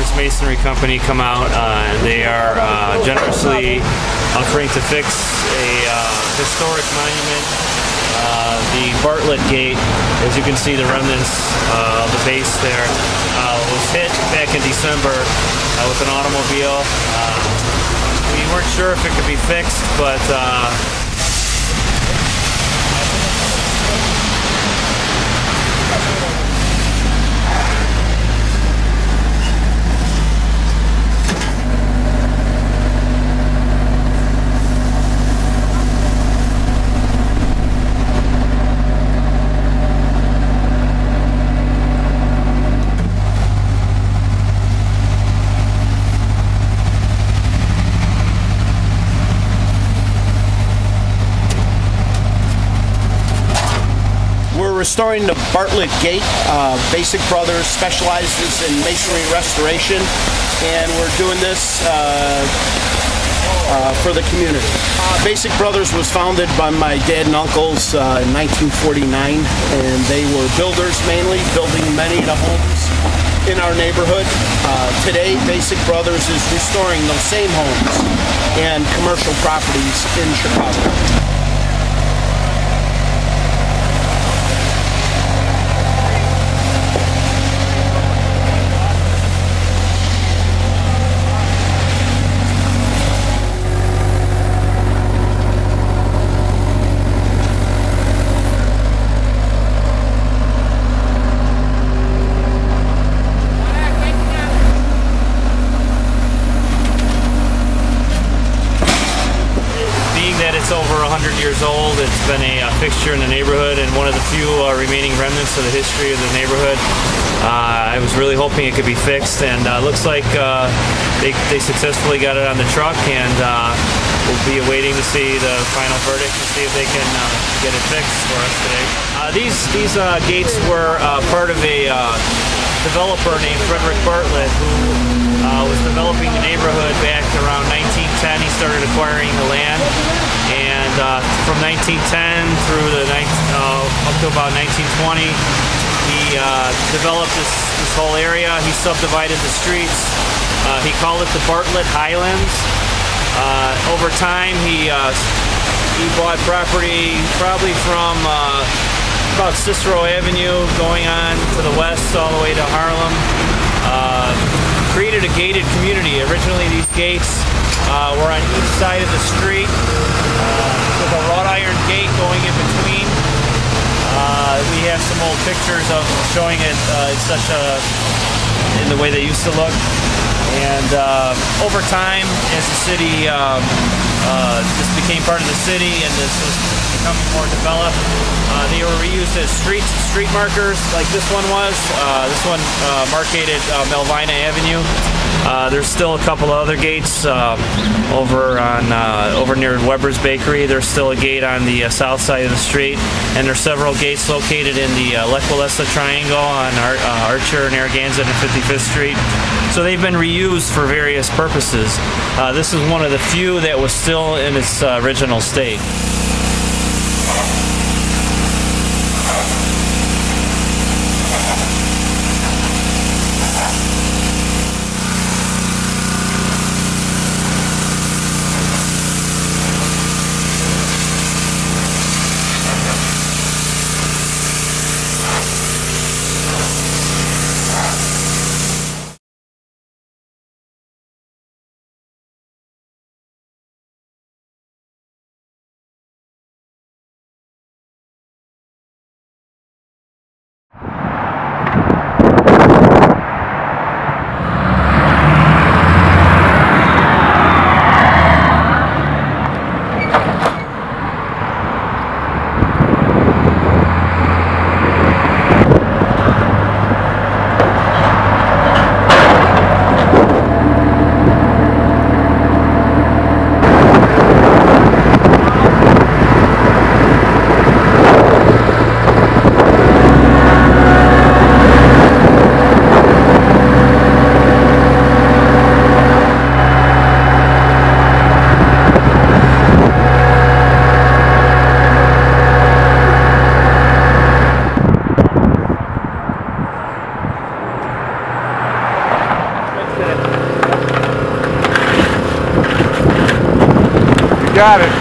Brothers Masonry Company come out, and they are generously offering to fix a historic monument. The Bartlett gate, as you can see, the remnants of the base there, was hit back in December with an automobile. We weren't sure if it could be fixed, but restoring the Bartlett Gate. Basic Brothers specializes in masonry restoration, and we're doing this for the community. Basic Brothers was founded by my dad and uncles in 1949, and they were builders mainly, building many of the homes in our neighborhood. Today, Basic Brothers is restoring those same homes and commercial properties in Chicago. Over 100 years old. It's been a fixture in the neighborhood and one of the few remaining remnants of the history of the neighborhood. I was really hoping it could be fixed, and looks like they successfully got it on the truck, and we'll be awaiting to see the final verdict to see if they can get it fixed for us today. These gates were part of a developer named Frederick Bartlett, who was developing the neighborhood back around 1910. He started acquiring the land, and from 1910 through up to about 1920, he developed this whole area. He subdivided the streets. He called it the Bartlett Highlands. Over time, he bought property probably from about Cicero Avenue going on to the west all the way to Harlem. Created a gated community. Originally, these gates were on each side of the street with a wrought iron gate going in between. We have some old pictures of showing it in the way they used to look. And over time, as the city just became part of the city and this was becoming more developed, they were reused as street markers, like this one was. This one markated Melvina Avenue. There's still a couple of other gates over near Weber's Bakery. There's still a gate on the south side of the street, and there's several gates located in the Lech Walesa Triangle on Archer, Narragansett, and 55th Street. So they've been reused for various purposes. This is one of the few that was still in its original state. got it.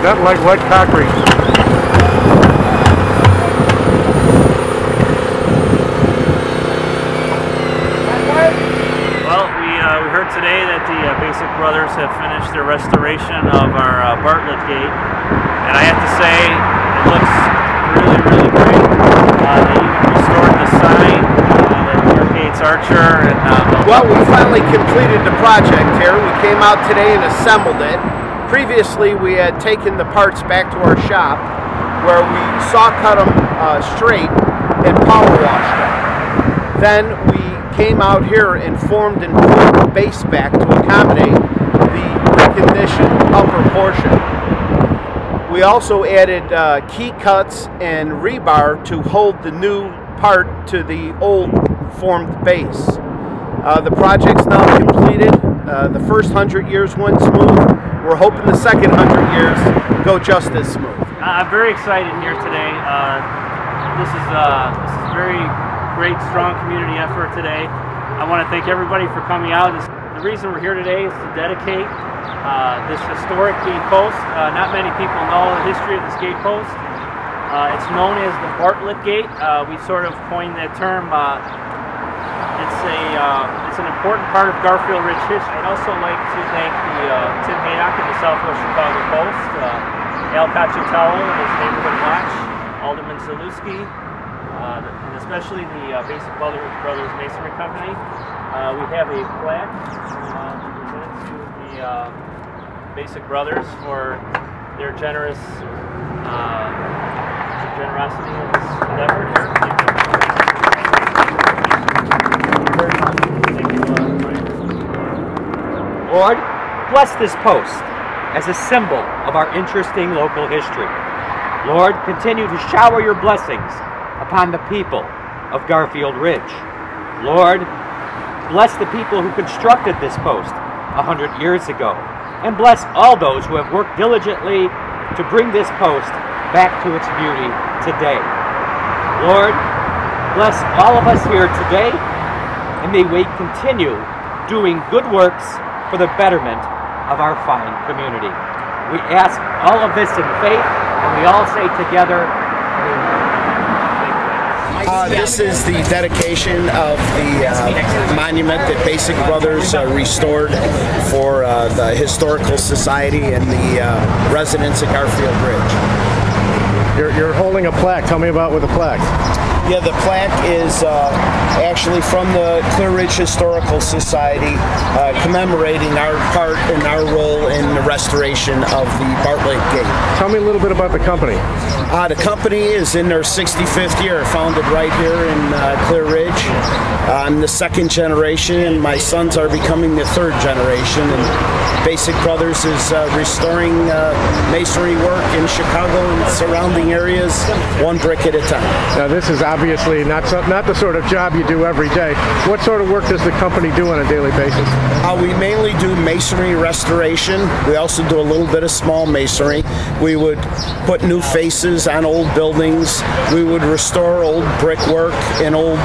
Nothing like wet concrete. Well, we heard today that the Basic Brothers have finished their restoration of our Bartlett gate, and I have to say it looks really, really great. They even restored the sign that Gates Archer. And well, we finally completed the project here. We came out today and assembled it. Previously, we had taken the parts back to our shop where we saw cut them straight and power washed them. Then we came out here and formed and pulled the base back to accommodate the reconditioned upper portion. We also added key cuts and rebar to hold the new part to the old formed base. The project's now completed. The first 100 years went smooth. We're hoping the second 100 years go just as smooth. I'm very excited here today. This is very great, strong community effort today. I want to thank everybody for coming out. The reason we're here today is to dedicate this historic gate post. Not many people know the history of this gate post. It's known as the Bartlett Gate. We sort of coined that term. It's an important part of Garfield Ridge history. I'd also like to thank Tim Haydock of the Southwest Chicago Post, Al Cacciatello and his Neighborhood Watch, Alderman Zalewski, and especially the Basic Brothers Masonry Company. We have a plaque presented to the Basic Brothers for their generosity in this endeavor here. Lord, bless this post as a symbol of our interesting local history. Lord, continue to shower your blessings upon the people of Garfield Ridge. Lord, bless the people who constructed this post 100 years ago, and bless all those who have worked diligently to bring this post back to its beauty today. Lord, bless all of us here today, and may we continue doing good works for the betterment of our fine community. We ask all of this in faith, and we all say together, this is the dedication of the monument that Basic Brothers restored for the Historical Society and the residents of Garfield Ridge. You're holding a plaque. Tell me about with the plaque. Yeah, the plaque is actually from the Clear Ridge Historical Society commemorating our part and our role in the restoration of the Bartlett Gate. Tell me a little bit about the company. The company is in their 65th year, founded right here in Clear Ridge. I'm the second generation, and my sons are becoming the third generation. And Basic Brothers is restoring masonry work in Chicago and surrounding areas, one brick at a time. Now, this is obviously not the sort of job you do every day. What sort of work does the company do on a daily basis? We mainly do masonry restoration. We also do a little bit of small masonry. We would put new faces on old buildings. We would restore old brickwork and old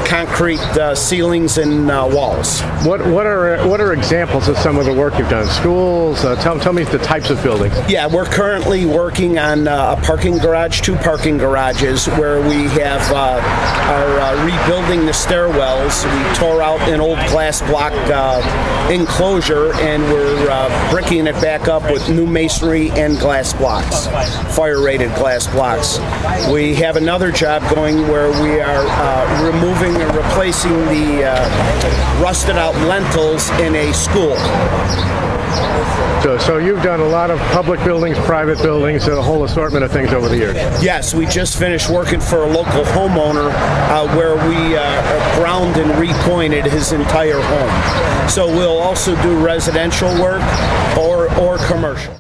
concrete ceilings and walls. What are examples of some of the work you've done? Schools? Tell me the types of buildings. Yeah, we're currently working on a parking garage, 2 parking garages, where we have are rebuilding the stairwells. We tore out an old glass block enclosure, and we're bricking it back up with new masonry and glass blocks, fire-rated glass blocks. We have another job going where we are removing and replacing the rusted-out lentils in a school. So you've done a lot of public buildings, private buildings, a whole assortment of things over the years. Yes, we just finished working for a local homeowner where we ground and repointed his entire home. So we'll also do residential work or commercial.